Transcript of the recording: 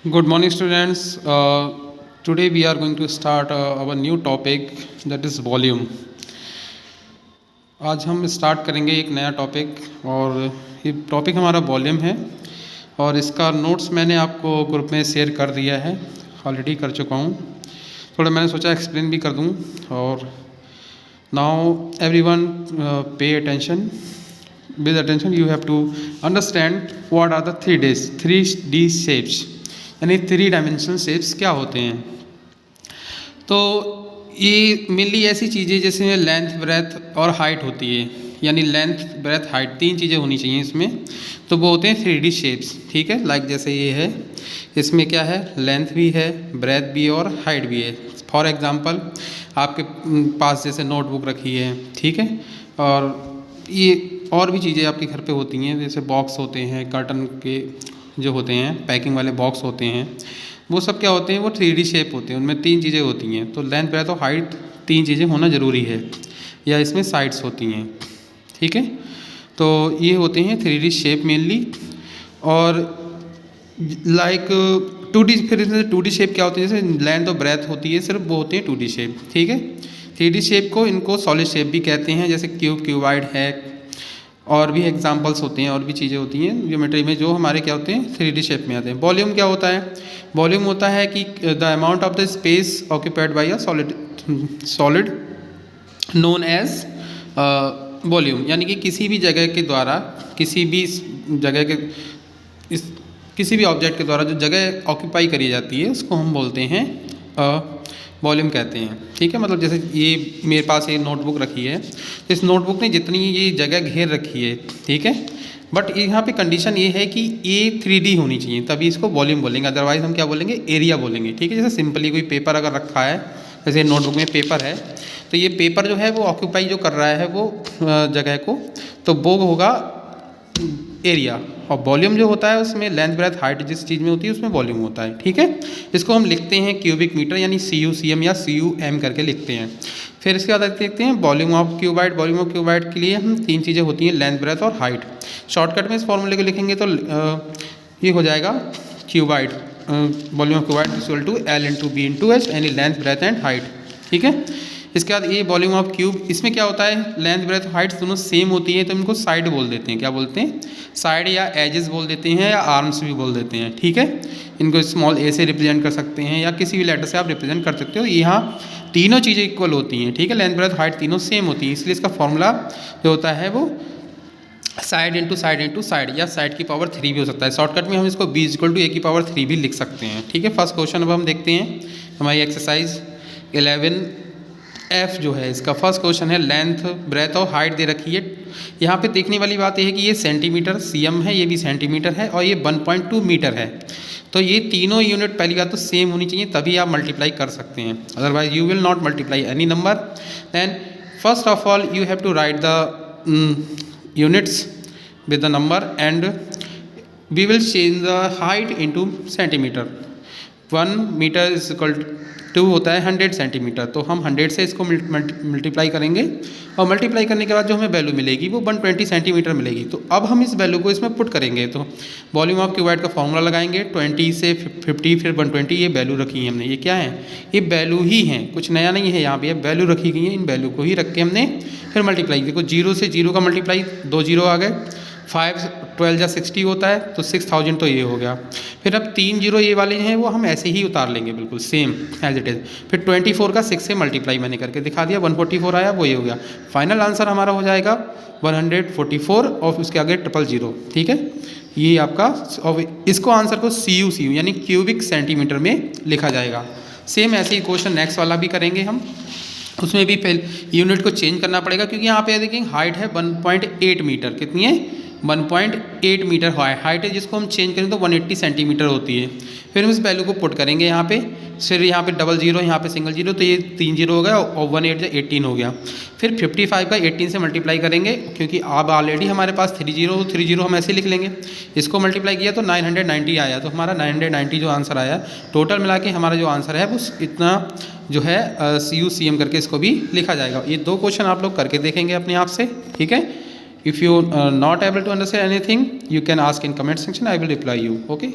Good morning, students. Today we are going to start our new topic, that is volume. आज हम start करेंगे एक नया topic और ये टॉपिक हमारा वॉल्यूम है और इसका नोट्स मैंने आपको ग्रुप में शेयर कर दिया है, ऑलरेडी कर चुका हूँ। थोड़ा मैंने सोचा एक्सप्लेन भी कर दूँ। और now everyone pay attention, with attention you have to understand what are the 3D shapes, यानी 3 डायमेंशनल शेप्स क्या होते हैं। तो ये मेनली ऐसी चीज़ें जैसे लेंथ, ब्रेथ और हाइट होती है, यानी लेंथ, ब्रेथ, हाइट 3 चीज़ें होनी चाहिए इसमें, तो वो होते हैं 3D शेप्स। ठीक है, लाइक जैसे ये है, इसमें क्या है, लेंथ भी है, ब्रेथ भी और हाइट भी है। फॉर एग्जांपल आपके पास जैसे नोटबुक रखी है, ठीक है, और ये और भी चीज़ें आपके घर पे होती हैं, जैसे बॉक्स होते हैं, कर्टन के जो होते हैं, पैकिंग वाले बॉक्स होते हैं, वो सब क्या होते हैं, वो 3D शेप होते हैं। उनमें 3 चीज़ें होती हैं, तो लेंथ, ब्रेथ और हाइट 3 चीज़ें होना ज़रूरी है, या इसमें साइड्स होती हैं। ठीक है, तो ये होते हैं 3D शेप मेनली। और लाइक 2D, फिर 2D शेप क्या होती है, जैसे लेंथ और ब्रेथ होती है, सिर्फ वो होती है 2D शेप। ठीक है, 3D शेप को इनको सॉलिड शेप भी कहते हैं, जैसे क्यूब, क्यूबाइड है, और भी एग्जांपल्स होते हैं, और भी चीज़ें होती हैं ज्योमेट्री में जो हमारे क्या होते हैं 3D शेप में आते हैं। वॉल्यूम क्या होता है, वॉल्यूम होता है कि the amount of the space occupied by a solid known as volume, यानी कि किसी भी जगह के द्वारा, किसी भी जगह के किसी भी ऑब्जेक्ट के द्वारा जो जगह ऑक्यूपाई करी जाती है उसको हम बोलते हैं वॉल्यूम कहते हैं। ठीक है, मतलब जैसे ये मेरे पास ये नोटबुक रखी है, इस नोटबुक ने जितनी ये जगह घेर रखी है, ठीक है, बट यहाँ पे कंडीशन ये है कि ये 3D होनी चाहिए, तभी इसको वॉल्यूम बोलेंगे, अदरवाइज हम क्या बोलेंगे, एरिया बोलेंगे। ठीक है, जैसे सिंपली कोई पेपर अगर रखा है, जैसे नोटबुक में पेपर है, तो ये पेपर जो है वो ऑक्यूपाई जो कर रहा है वो जगह को, तो वो होगा एरिया। और वॉल्यूम जो होता है उसमें लेंथ, ब्रेथ, हाइट जिस चीज़ में होती है उसमें वॉल्यूम होता है। ठीक है, इसको हम लिखते हैं क्यूबिक मीटर, यानी CU/CM या CUM करके लिखते हैं। फिर इसके बाद देखते हैं volume of cuboid. Volume of cuboid के लिए हम 3 चीज़ें होती हैं, लेंथ, ब्रेथ और हाइट। शॉर्टकट में इस फॉर्मूले को लिखेंगे तो ये हो जाएगा cuboid, volume of cuboid equal to L/B/H, यानी लेंथ, ब्रेथ एंड हाइट। ठीक है, इसके बाद ये वॉल्यूम ऑफ क्यूब, इसमें क्या होता है, लेंथ, ब्रेथ, हाइट दोनों सेम होती है, तो इनको साइड बोल देते हैं। क्या बोलते हैं, साइड या एजेस बोल देते हैं, या आर्म्स भी बोल देते हैं। ठीक है, इनको स्मॉल a से रिप्रेजेंट कर सकते हैं, या किसी भी लेटर से आप रिप्रेजेंट कर सकते हो। यहाँ तीनों चीज़ें इक्वल होती हैं। ठीक है, लेंथ, ब्रेथ, हाइट तीनों सेम होती हैं, इसलिए इसका फॉर्मूला जो होता है वो side into side into side, या साइड की पावर 3 भी हो सकता है। शॉर्टकट में हम इसको b = a की पावर 3 भी लिख सकते हैं। ठीक है, फर्स्ट क्वेश्चन अब हम देखते हैं, हमारी एक्सरसाइज 11F जो है, इसका फर्स्ट क्वेश्चन है, लेंथ, ब्रेथ और हाइट दे रखी है। यहाँ पे देखने वाली बात यह है कि ये सेंटीमीटर, CM है, ये भी सेंटीमीटर है, और ये 1.2 मीटर है। तो ये तीनों यूनिट पहली बात तो सेम होनी चाहिए, तभी आप मल्टीप्लाई कर सकते हैं, otherwise you will not multiply any number. Then first of all you have to write the units with the number and we will change the height into centimeter. 1 metre is equal to होता है 100 centimetre, तो हम 100 से इसको multiply करेंगे, और multiply करने के बाद जो हमें वैल्यू मिलेगी वो 120 सेंटीमीटर मिलेगी। तो अब हम इस वैल्यू को इसमें पुट करेंगे, तो वॉल्यूम ऑफ क्यूबाइड का फॉर्मूला लगाएंगे, 20 से 50 फिर 120, ये वैल्यू रखी है हमने। ये क्या है, ये वैल्यू ही हैं, कुछ नया नहीं है यहाँ पे, वैल्यू रखी गई है, इन वैल्यू को ही रख के हमने फिर मल्टीप्लाई। देखो 0 से 0 का मल्टीप्लाई, 2 0 आ गए, 5 12 या 60 होता है, तो 6000 तो ये हो गया। फिर अब 3 0 ये वाले हैं वो हम ऐसे ही उतार लेंगे, बिल्कुल सेम एज इट इज़। फिर 24 का 6 से मल्टीप्लाई मैंने करके दिखा दिया, 144 आया, वो ये हो गया। फाइनल आंसर हमारा हो जाएगा 144 और उसके आगे 000। ठीक है, ये आपका, और इसको आंसर को CU यानी क्यूबिक सेंटीमीटर में लिखा जाएगा। सेम ऐसे ही क्वेश्चन नेक्स्ट वाला भी करेंगे हम, उसमें भी पहले यूनिट को चेंज करना पड़ेगा, क्योंकि यहाँ पे देखिए हाइट है 1.8 मीटर, कितनी है, 1.8 मीटर हाइट है, जिसको हम चेंज करें तो 180 सेंटीमीटर होती है। फिर हम इस वैल्यू को पुट करेंगे यहाँ पे, फिर यहाँ पे 00, यहाँ पे सिंगल 0, तो ये 3 0 हो गया, और 1 8 18 हो गया। फिर 55 का 18 से मल्टीप्लाई करेंगे, क्योंकि अब ऑलरेडी हमारे पास 30 हम ऐसे लिख लेंगे। इसको मल्टीप्लाई किया तो 990 आया, तो हमारा 990 जो आंसर आया, टोटल मिला के हमारा जो आंसर है वो इतना जो है CU/CM करके इसको भी लिखा जाएगा। ये 2 क्वेश्चन आप लोग करके देखेंगे अपने आप से। ठीक है, if you not able to understand anything, you can ask in comment section, I will reply you. Okay.